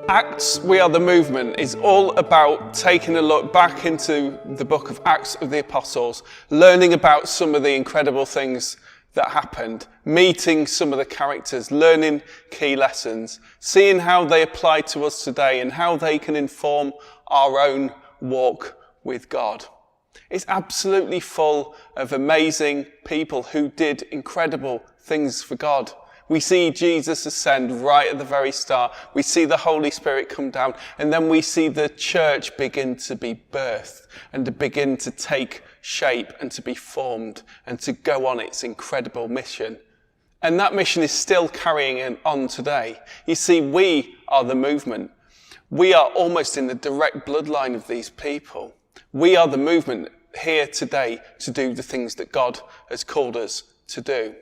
Acts, We Are the Movement is all about taking a look back into the book of Acts of the Apostles, learning about some of the incredible things that happened, meeting some of the characters, learning key lessons, seeing how they apply to us today and how they can inform our own walk with God. It's absolutely full of amazing people who did incredible things for God. We see Jesus ascend right at the very start. We see the Holy Spirit come down, and then we see the church begin to be birthed and to begin to take shape and to be formed and to go on its incredible mission. And that mission is still carrying on today. You see, we are the movement. We are almost in the direct bloodline of these people. We are the movement here today to do the things that God has called us to do.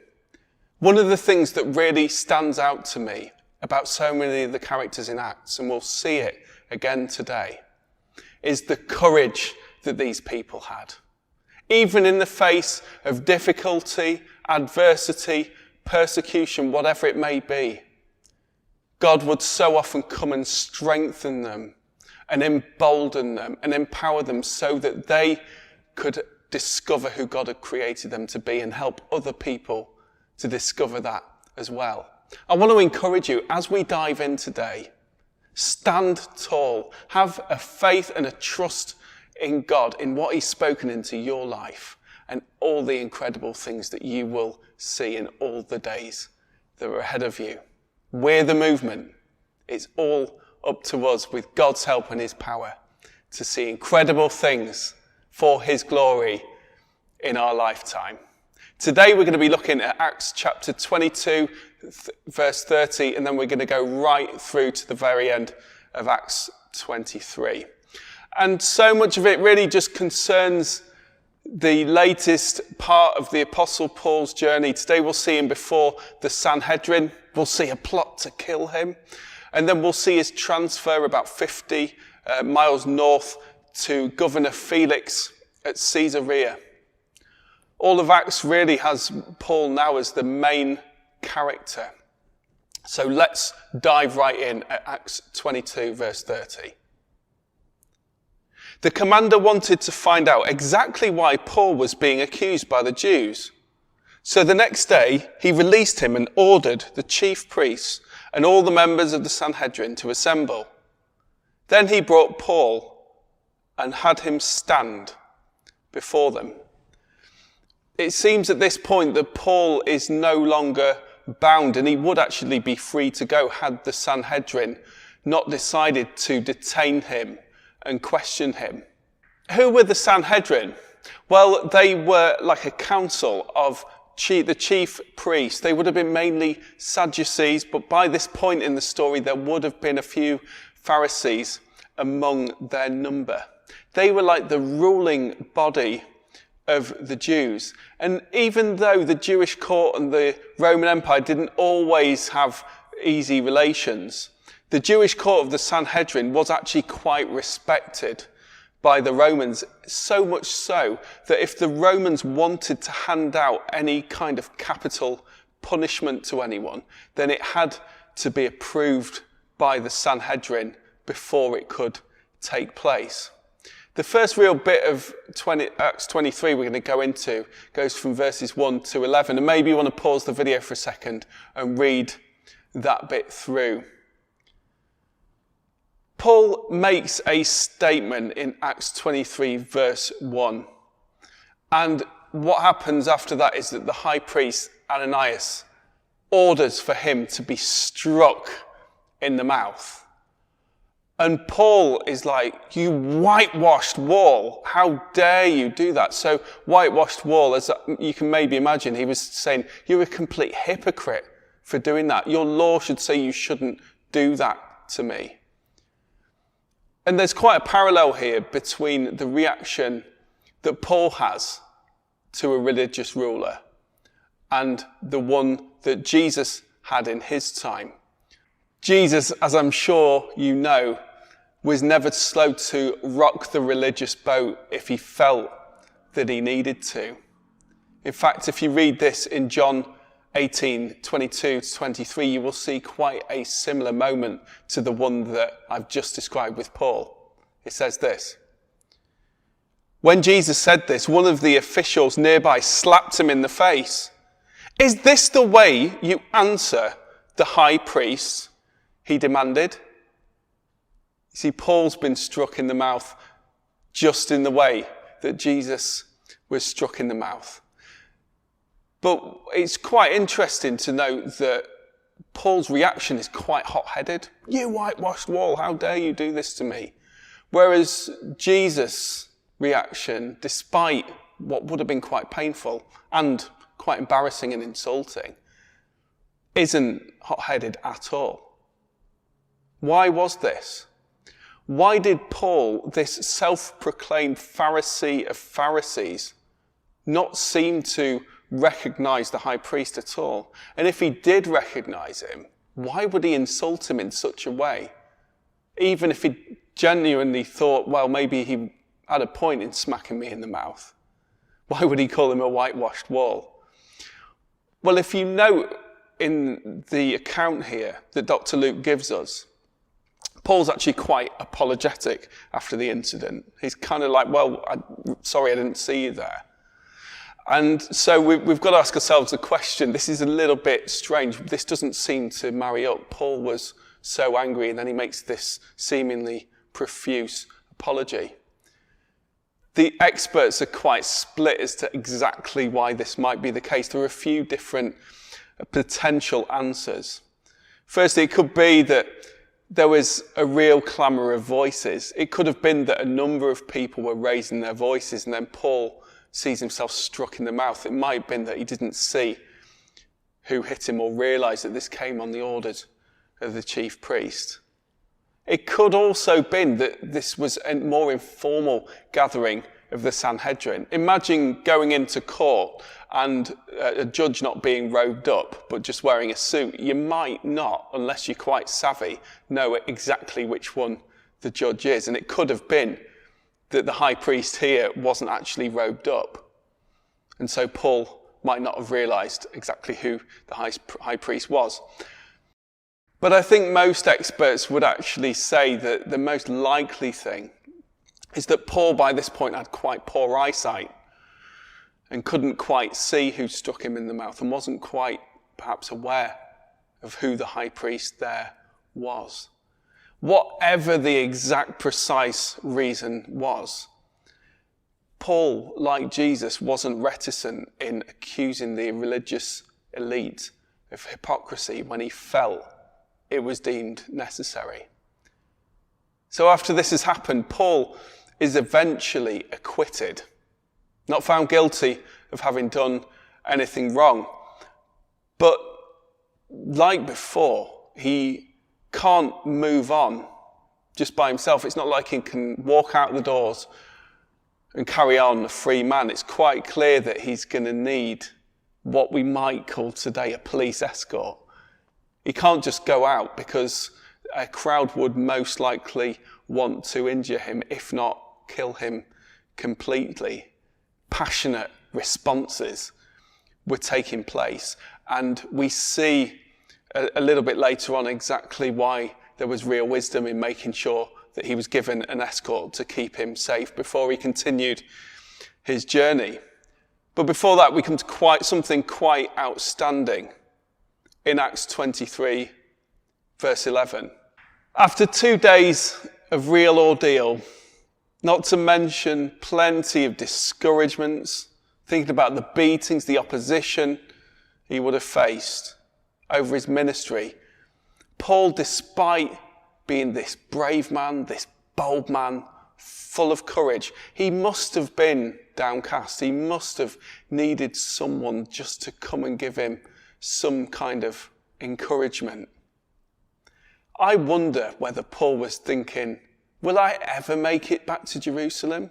One of the things that really stands out to me about so many of the characters in Acts, and we'll see it again today, is the courage that these people had. Even in the face of difficulty, adversity, persecution, whatever it may be, God would so often come and strengthen them and embolden them and empower them so that they could discover who God had created them to be and help other people to discover that as well. I want to encourage you, as we dive in today, stand tall, have a faith and a trust in God, in what He's spoken into your life, and all the incredible things that you will see in all the days that are ahead of you. We're the movement. It's all up to us, with God's help and His power, to see incredible things for His glory in our lifetime. Today we're going to be looking at Acts chapter 22, verse 30, and then we're going to go right through to the very end of Acts 23. And so much of it really just concerns the latest part of the Apostle Paul's journey. Today we'll see him before the Sanhedrin. We'll see a plot to kill him. And then we'll see his transfer about 50 miles north to Governor Felix at Caesarea. All of Acts really has Paul now as the main character. So let's dive right in at Acts 22, verse 30. The commander wanted to find out exactly why Paul was being accused by the Jews. So the next day, he released him and ordered the chief priests and all the members of the Sanhedrin to assemble. Then he brought Paul and had him stand before them. It seems at this point that Paul is no longer bound, and he would actually be free to go had the Sanhedrin not decided to detain him and question him. Who were the Sanhedrin? Well, they were like a council of the chief priests. They would have been mainly Sadducees, but by this point in the story, there would have been a few Pharisees among their number. They were like the ruling body of the Jews. And even though the Jewish court and the Roman Empire didn't always have easy relations, the Jewish court of the Sanhedrin was actually quite respected by the Romans, so much so that if the Romans wanted to hand out any kind of capital punishment to anyone, then it had to be approved by the Sanhedrin before it could take place. The first real bit of Acts 23 we're going to go into goes from verses 1 to 11. And maybe you want to pause the video for a second and read that bit through. Paul makes a statement in Acts 23 verse 1. And what happens after that is that the high priest Ananias orders for him to be struck in the mouth. And Paul is like, "You whitewashed wall, how dare you do that?" So whitewashed wall, as you can maybe imagine, he was saying, "You're a complete hypocrite for doing that. Your law should say you shouldn't do that to me." And there's quite a parallel here between the reaction that Paul has to a religious ruler and the one that Jesus had in his time. Jesus, as I'm sure you know, was never slow to rock the religious boat if he felt that he needed to. In fact, if you read this in John 18:22-23, you will see quite a similar moment to the one that I've just described with Paul. It says this: "When Jesus said this, one of the officials nearby slapped him in the face. 'Is this the way you answer the high priest?' he demanded." You see, Paul's been struck in the mouth just in the way that Jesus was struck in the mouth. But it's quite interesting to note that Paul's reaction is quite hot-headed. "You whitewashed wall, how dare you do this to me?" Whereas Jesus' reaction, despite what would have been quite painful and quite embarrassing and insulting, isn't hot-headed at all. Why was this? Why did Paul, this self-proclaimed Pharisee of Pharisees, not seem to recognize the high priest at all? And if he did recognize him, why would he insult him in such a way? Even if he genuinely thought, well, maybe he had a point in smacking me in the mouth. Why would he call him a whitewashed wall? Well, if you note in the account here that Dr. Luke gives us, Paul's actually quite apologetic after the incident. He's kind of like, well, sorry I didn't see you there. And so we've got to ask ourselves the question, this is a little bit strange. This doesn't seem to marry up. Paul was so angry, and then he makes this seemingly profuse apology. The experts are quite split as to exactly why this might be the case. There are a few different potential answers. Firstly, it could be that there was a real clamour of voices. It could have been that a number of people were raising their voices, and then Paul sees himself struck in the mouth. It might have been that he didn't see who hit him or realise that this came on the orders of the chief priest. It could also have been that this was a more informal gathering of the Sanhedrin. Imagine going into court and a judge not being robed up, but just wearing a suit. You might not, unless you're quite savvy, know exactly which one the judge is. And it could have been that the high priest here wasn't actually robed up. And so Paul might not have realised exactly who the high priest was. But I think most experts would actually say that the most likely thing is that Paul by this point had quite poor eyesight and couldn't quite see who struck him in the mouth and wasn't quite perhaps aware of who the high priest there was. Whatever the exact precise reason was, Paul, like Jesus, wasn't reticent in accusing the religious elite of hypocrisy when he felt it was deemed necessary. So after this has happened, Paul is eventually acquitted, not found guilty of having done anything wrong. But like before, he can't move on just by himself. It's not like he can walk out the doors and carry on a free man. It's quite clear that he's going to need what we might call today a police escort. He can't just go out because a crowd would most likely want to injure him, if not kill him completely. Passionate responses were taking place, and we see a little bit later on exactly why there was real wisdom in making sure that he was given an escort to keep him safe before he continued his journey. But before that, we come to something quite outstanding in Acts 23, verse 11. After 2 days of real ordeal, not to mention plenty of discouragements, thinking about the beatings, the opposition he would have faced over his ministry, Paul, despite being this brave man, this bold man, full of courage, he must have been downcast. He must have needed someone just to come and give him some kind of encouragement. I wonder whether Paul was thinking, will I ever make it back to Jerusalem?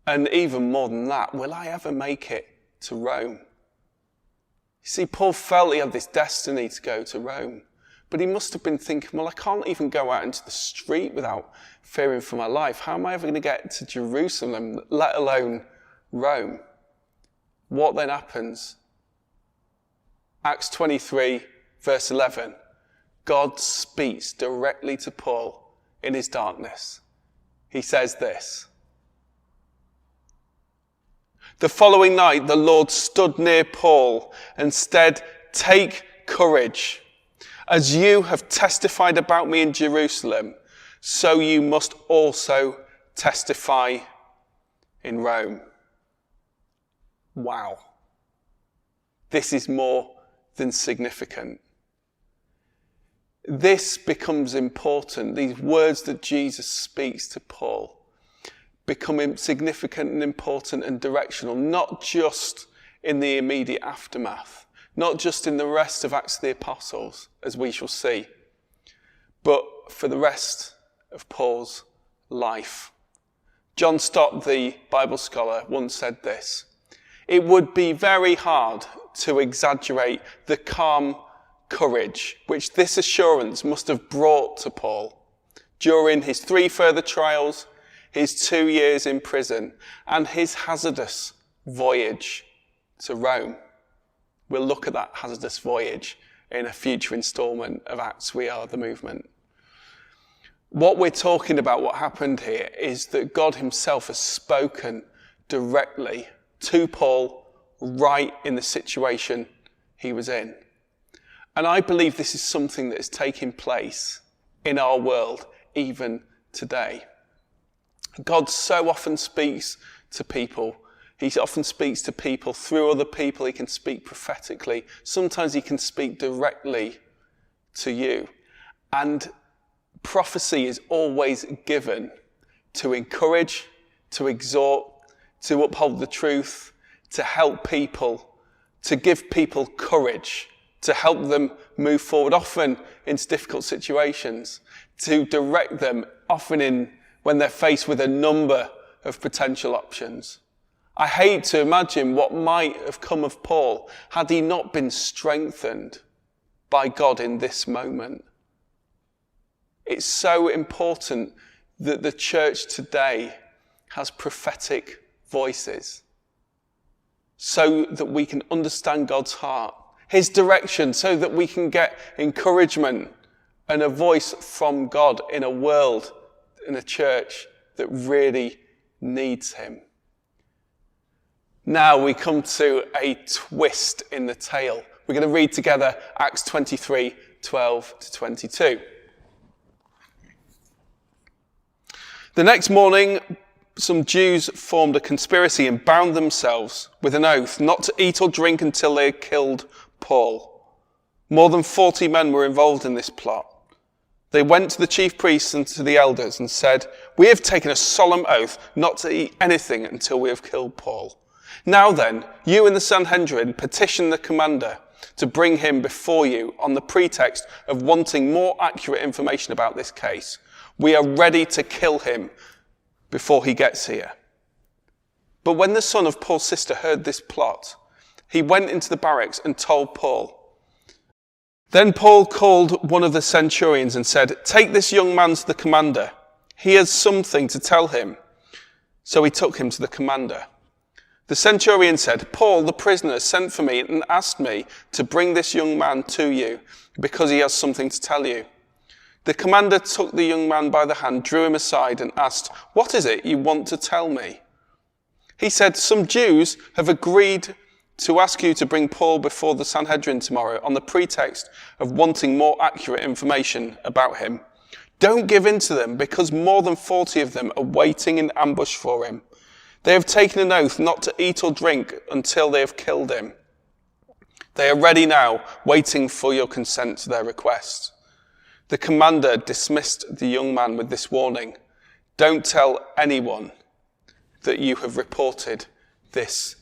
And even more than that, will I ever make it to Rome? You see, Paul felt he had this destiny to go to Rome, but he must have been thinking, well, I can't even go out into the street without fearing for my life. How am I ever going to get to Jerusalem, let alone Rome? What then happens? Acts 23, verse 11. God speaks directly to Paul in his darkness. He says this: "The following night the Lord stood near Paul and said, 'Take courage. As you have testified about me in Jerusalem, so you must also testify in Rome.'" Wow. This is more than significant. This becomes important. These words that Jesus speaks to Paul become significant and important and directional, not just in the immediate aftermath, not just in the rest of Acts of the Apostles, as we shall see, but for the rest of Paul's life. John Stott, the Bible scholar, once said this: "It would be very hard to exaggerate the calm courage which this assurance must have brought to Paul during his 3 further trials, his 2 years in prison, and his hazardous voyage to Rome." We'll look at that hazardous voyage in a future instalment of Acts We Are the Movement. What we're talking about, what happened here, is that God himself has spoken directly to Paul right in the situation he was in. And I believe this is something that is taking place in our world even today. God so often speaks to people. He often speaks to people through other people. He can speak prophetically. Sometimes he can speak directly to you. And prophecy is always given to encourage, to exhort, to uphold the truth, to help people, to give people courage, to help them move forward, often into difficult situations, to direct them, often when they're faced with a number of potential options. I hate to imagine what might have come of Paul had he not been strengthened by God in this moment. It's so important that the church today has prophetic voices so that we can understand God's heart, his direction, so that we can get encouragement and a voice from God in a world, in a church that really needs him. Now we come to a twist in the tale. We're going to read together Acts 23, 12 to 22. "The next morning, some Jews formed a conspiracy and bound themselves with an oath not to eat or drink until they had killed Paul. More than 40 men were involved in this plot. They went to the chief priests and to the elders and said, 'We have taken a solemn oath not to eat anything until we have killed Paul. Now then, you and the Sanhedrin petition the commander to bring him before you on the pretext of wanting more accurate information about this case. We are ready to kill him before he gets here.' But when the son of Paul's sister heard this plot, he went into the barracks and told Paul. Then Paul called one of the centurions and said, 'Take this young man to the commander. He has something to tell him.' So he took him to the commander. The centurion said, 'Paul, the prisoner, sent for me and asked me to bring this young man to you because he has something to tell you.' The commander took the young man by the hand, drew him aside and asked, 'What is it you want to tell me?' He said, 'Some Jews have agreed to ask you to bring Paul before the Sanhedrin tomorrow on the pretext of wanting more accurate information about him. Don't give in to them, because more than 40 of them are waiting in ambush for him. They have taken an oath not to eat or drink until they have killed him. They are ready now, waiting for your consent to their request.' The commander dismissed the young man with this warning: 'Don't tell anyone that you have reported this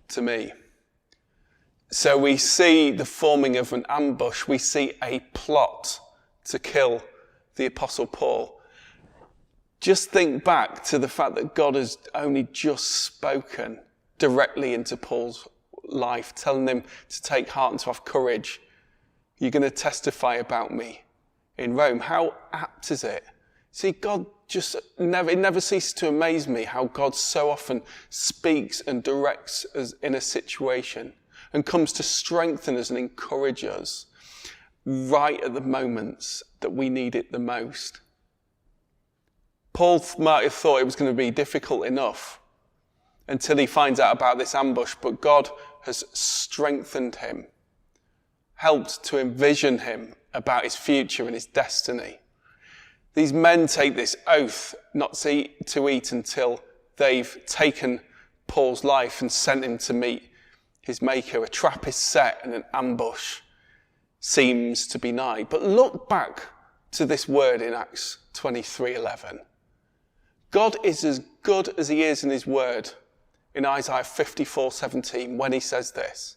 to me.'" So we see the forming of an ambush. We see a plot to kill the Apostle Paul. Just think back to the fact that God has only just spoken directly into Paul's life, telling him to take heart and to have courage. "You're going to testify about me in Rome." How apt is it? See, God it never ceases to amaze me how God so often speaks and directs us in a situation. and comes to strengthen us and encourage us right at the moments that we need it the most. Paul might have thought it was going to be difficult enough until he finds out about this ambush, but God has strengthened him, helped to envision him about his future and his destiny. These men take this oath not to eat until they've taken Paul's life and sent him to meet his maker. A trap is set and an ambush seems to be nigh. But look back to this word in Acts 23:11. God is as good as he is in his word in Isaiah 54:17 when he says this.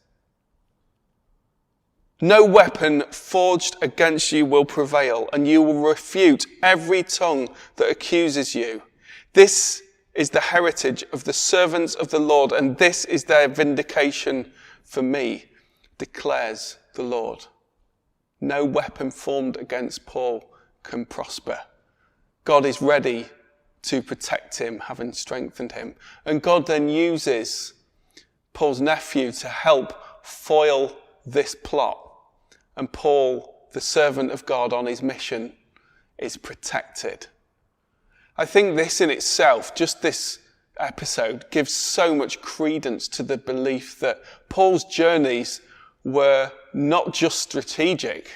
No weapon forged against you will prevail, and you will refute every tongue that accuses you. This is the heritage of the servants of the Lord, and this is their vindication for me, declares the Lord. No weapon formed against Paul can prosper. God is ready to protect him, having strengthened him. And God then uses Paul's nephew to help foil this plot. And Paul, the servant of God on his mission, is protected. I think this in itself, just this episode, gives so much credence to the belief that Paul's journeys were not just strategic,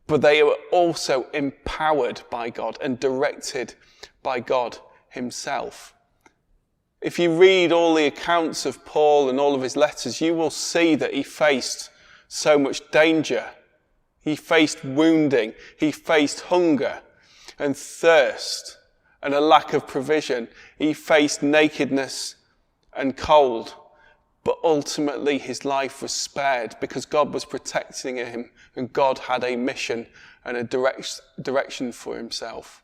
but they were also empowered by God and directed by God himself. If you read all the accounts of Paul and all of his letters, you will see that he faced so much danger. He faced wounding, he faced hunger and thirst and a lack of provision. He faced nakedness and cold. But ultimately his life was spared because God was protecting him and God had a mission and a direction for himself.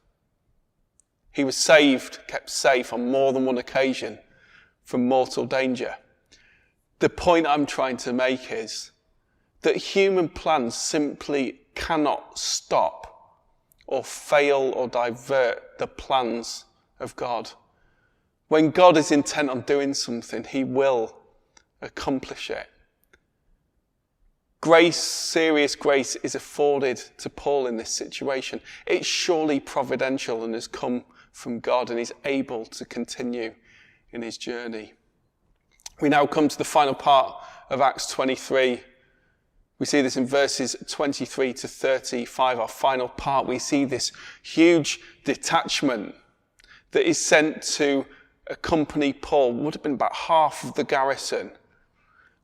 He was saved, kept safe on more than one occasion from mortal danger. The point I'm trying to make is that human plans simply cannot stop or fail or divert the plans of God. When God is intent on doing something, he will accomplish it. Grace, serious grace, is afforded to Paul in this situation. It's surely providential and has come from God, and he's able to continue in his journey. We now come to the final part of Acts 23. We see this in verses 23 to 35, our final part. We see this huge detachment that is sent to accompany Paul. Would have been about half of the garrison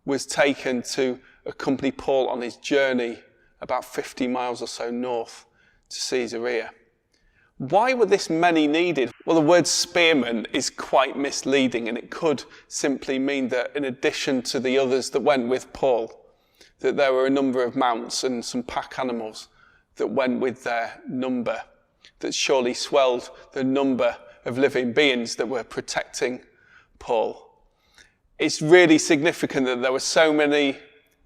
was taken to accompany Paul on his journey about 50 miles or so north to Caesarea. Why were this many needed? Well, the word spearman is quite misleading, and it could simply mean that in addition to the others that went with Paul, that there were a number of mounts and some pack animals that went with their number, that surely swelled the number of living beings that were protecting Paul. It's really significant that there were so many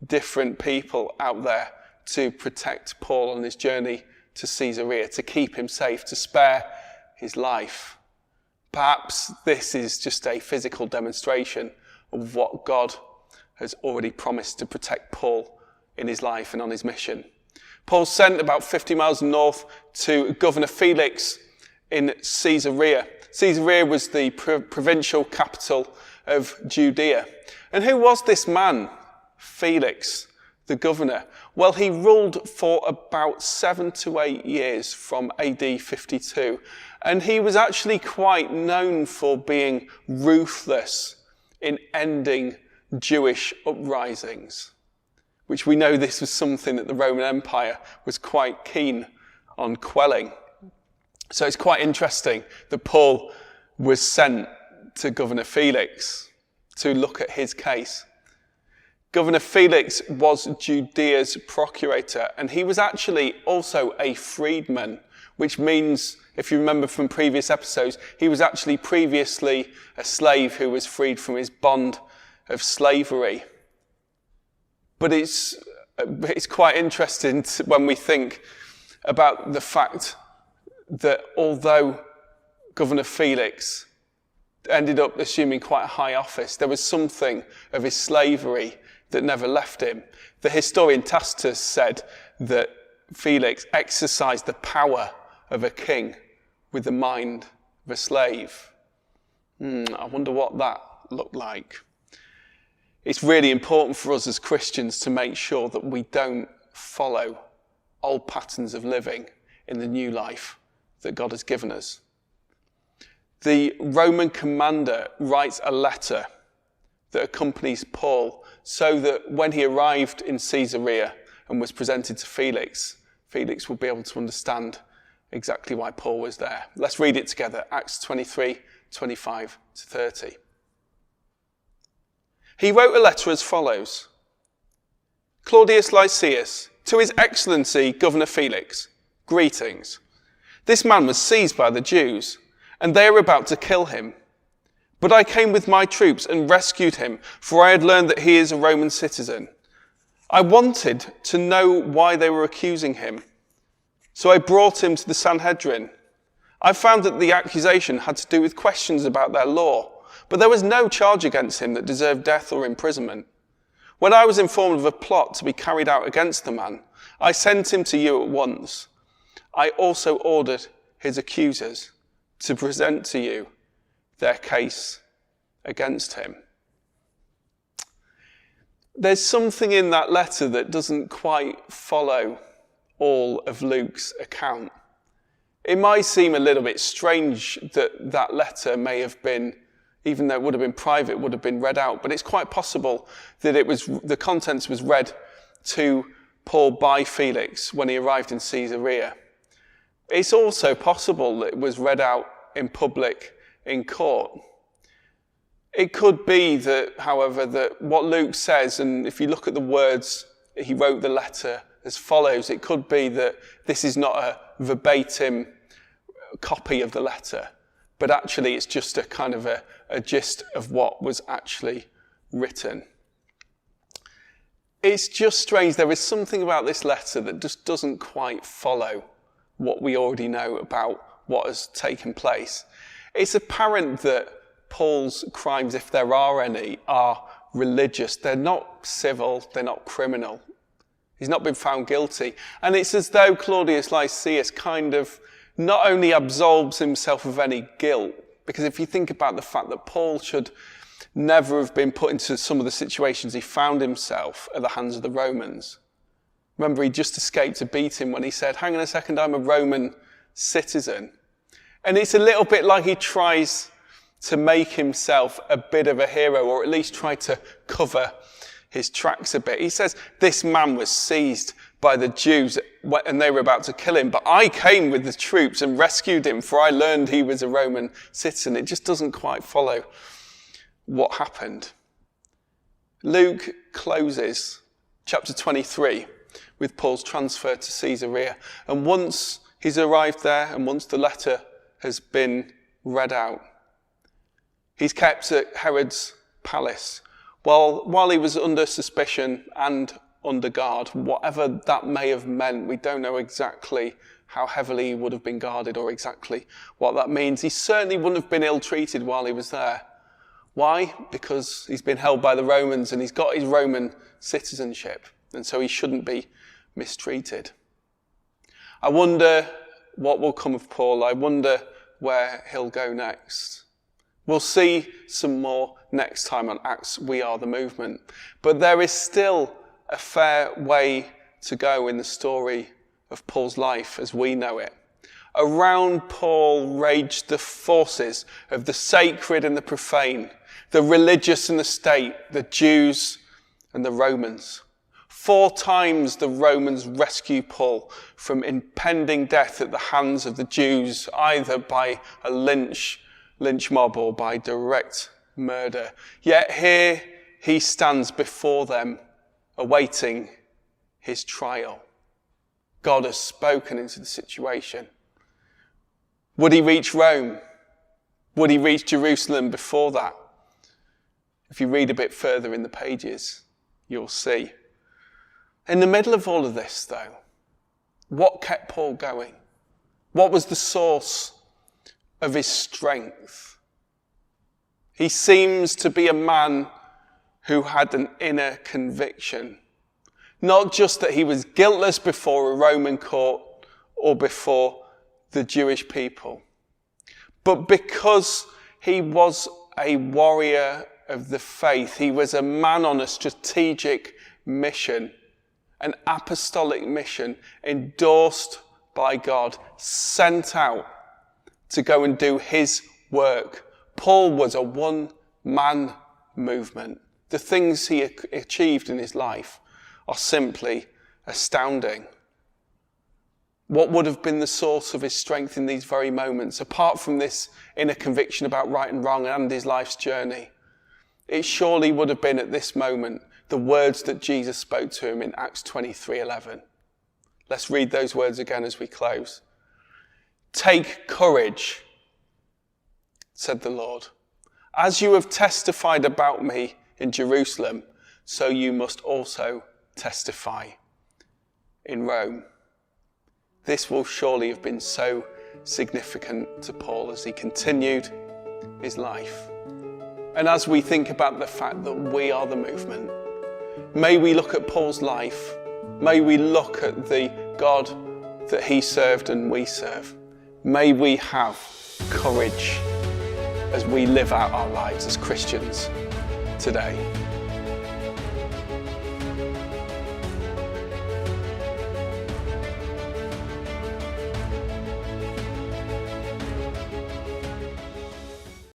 different people out there to protect Paul on his journey to Caesarea, to keep him safe, to spare his life. Perhaps this is just a physical demonstration of what God has already promised to protect Paul in his life and on his mission. Paul's sent about 50 miles north to Governor Felix in Caesarea. Caesarea was the provincial capital of Judea. And who was this man, Felix, the governor? Well, he ruled for about 7 to 8 years from AD 52. And he was actually quite known for being ruthless in ending Jewish uprisings, which we know this was something that the Roman Empire was quite keen on quelling. So it's quite interesting that Paul was sent to Governor Felix to look at his case. Governor Felix was Judea's procurator, and he was actually also a freedman, which means, if you remember from previous episodes, he was actually previously a slave who was freed from his bond of slavery. But it's quite interesting when we think about the fact that although Governor Felix ended up assuming quite a high office, there was something of his slavery that never left him. The historian Tacitus said that Felix exercised the power of a king with the mind of a slave. I wonder what that looked like. It's really important for us as Christians to make sure that we don't follow old patterns of living in the new life that God has given us. The Roman commander writes a letter that accompanies Paul so that when he arrived in Caesarea and was presented to Felix, Felix will be able to understand exactly why Paul was there. Let's read it together, Acts 23, 25 to 30. He wrote a letter as follows. Claudius Lysias, to His Excellency Governor Felix, greetings. This man was seized by the Jews, and they are about to kill him. But I came with my troops and rescued him, for I had learned that he is a Roman citizen. I wanted to know why they were accusing him, so I brought him to the Sanhedrin. I found that the accusation had to do with questions about their law, but there was no charge against him that deserved death or imprisonment. When I was informed of a plot to be carried out against the man, I sent him to you at once. I also ordered his accusers to present to you their case against him. There's something in that letter that doesn't quite follow all of Luke's account. It might seem a little bit strange that that letter may have been, even though it would have been private, would have been read out, but it's quite possible that the contents was read to Paul by Felix when he arrived in Caesarea. It's also possible that it was read out in public in court. It could be that, however, that what Luke says, and if you look at the words, he wrote the letter as follows, it could be that this is not a verbatim copy of the letter, but actually it's just a kind of a gist of what was actually written. It's just strange. There is something about this letter that just doesn't quite follow what we already know about what has taken place. It's apparent that Paul's crimes, if there are any, are religious. They're not civil, they're not criminal. He's not been found guilty. And it's as though Claudius Lysias kind of not only absolves himself of any guilt, because if you think about the fact that Paul should never have been put into some of the situations he found himself at the hands of the Romans. Remember, he just escaped a beating when he said, hang on a second, I'm a Roman citizen. And it's a little bit like he tries to make himself a bit of a hero, or at least try to cover his tracks a bit. He says, this man was seized by the Jews and they were about to kill him, but I came with the troops and rescued him, for I learned he was a Roman citizen. It just doesn't quite follow what happened. Luke closes chapter 23 with Paul's transfer to Caesarea. And once he's arrived there and once the letter has been read out, he's kept at Herod's palace while he was under suspicion and under guard. Whatever that may have meant, we don't know exactly how heavily he would have been guarded or exactly what that means. He certainly wouldn't have been ill-treated while he was there. Why? Because he's been held by the Romans and he's got his Roman citizenship, and so he shouldn't be mistreated. I wonder what will come of Paul. I wonder where he'll go next. We'll see some more next time on Acts We Are the Movement. But there is still a fair way to go in the story of Paul's life as we know it. Around Paul raged the forces of the sacred and the profane, the religious and the state, the Jews and the Romans. 4 times the Romans rescued Paul from impending death at the hands of the Jews, either by a lynch mob or by direct murder. Yet here he stands before them, awaiting his trial. God has spoken into the situation. Would he reach Rome? Would he reach Jerusalem before that? If you read a bit further in the pages, you'll see. In the middle of all of this, though, what kept Paul going? What was the source of his strength? He seems to be a man who had an inner conviction. Not just that he was guiltless before a Roman court or before the Jewish people, but because he was a warrior of the faith. He was a man on a strategic mission, an apostolic mission endorsed by God, sent out to go and do his work. Paul was a one-man movement. The things he achieved in his life are simply astounding. What would have been the source of his strength in these very moments, apart from this inner conviction about right and wrong and his life's journey? It surely would have been at this moment the words that Jesus spoke to him in Acts 23:11. Let's read those words again as we close. "Take courage," said the Lord. "As you have testified about me in Jerusalem, so you must also testify in Rome." This will surely have been so significant to Paul as he continued his life. And as we think about the fact that we are the movement, may we look at Paul's life, may we look at the God that he served and we serve. May we have courage as we live out our lives as Christians today.